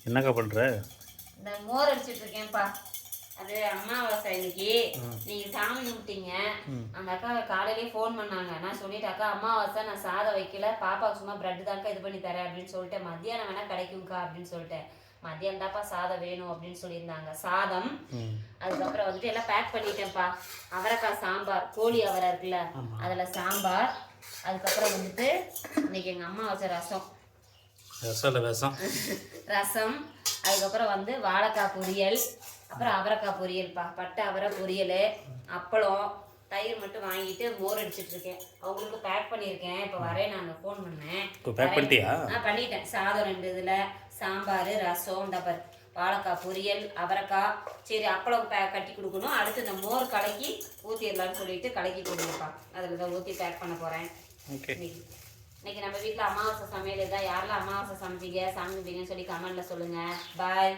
என்னக்கா பண்ணுற? இந்த மோர் அடிச்சிட்டு இருக்கேன்ப்பா. அது அமாவாசை இன்னைக்கு. நீங்க சாமி கும்பிட்டீங்க. அந்த அக்கா காலையிலேயே ஃபோன் பண்ணாங்க. நான் சொல்லிட்டேன், அக்கா அமாவாசை நான் சாதம் வைக்கல, பாப்பாவுக்கு சும்மா பிரெட் தான்க்கா இது பண்ணி தரேன் அப்படின்னு சொல்லிட்டேன். மத்தியானம் வேணா கிடைக்கும்க்கா அப்படின்னு சொல்லிட்டேன். மத்தியானம் தான்ப்பா சாதம் வேணும் அப்படின்னு சொல்லியிருந்தாங்க. சாதம், அதுக்கப்புறம் வந்துட்டு எல்லாம் பேக் பண்ணிட்டேன்ப்பா. அவரைக்காய் சாம்பார், கோழி அவரை இருக்குல்ல அதில் சாம்பார். அதுக்கப்புறம் வந்துட்டு இன்னைக்கு எங்கள் அம்மா வச்ச ரசம். ரசம், அதுக்கப்புறம் வந்து வாழைக்காய் பொரியல், அப்புறம் அவரைக்காய் பொரியல்ப்பா. பட்டை அவரை பொரியல், அப்பளம், தயிர் மட்டும் வாங்கிட்டு மோர் அடிச்சிட்டு இருக்கேன். அவங்களுக்கு பேக் பண்ணியிருக்கேன். இப்போ வரேன், நாங்கள் ஃபோன் பண்ணேன். பேக் பண்ணிட்டியா? பண்ணிட்டேன். சாதம் 2 இதில், சாம்பார், ரசம், டப்பர், வாழைக்காய் பொரியல், அவரைக்காய். சரி, அப்பளம் கட்டி கொடுக்கணும். அடுத்து இந்த மோர் கலக்கி ஊற்றிடலான்னு சொல்லிட்டு கலக்கி கொடுங்கப்பா. அதில் தான் ஊற்றி பேக் பண்ண போகிறேன். இன்னைக்கு நம்ம வீட்டில் அமாவாசை சமையல் தான். யாரெல்லாம் அமாவாசை சமைப்பீங்க சமைப்பீங்கன்னு சொல்லி கமெண்ட்ல சொல்லுங்கள். பாய்.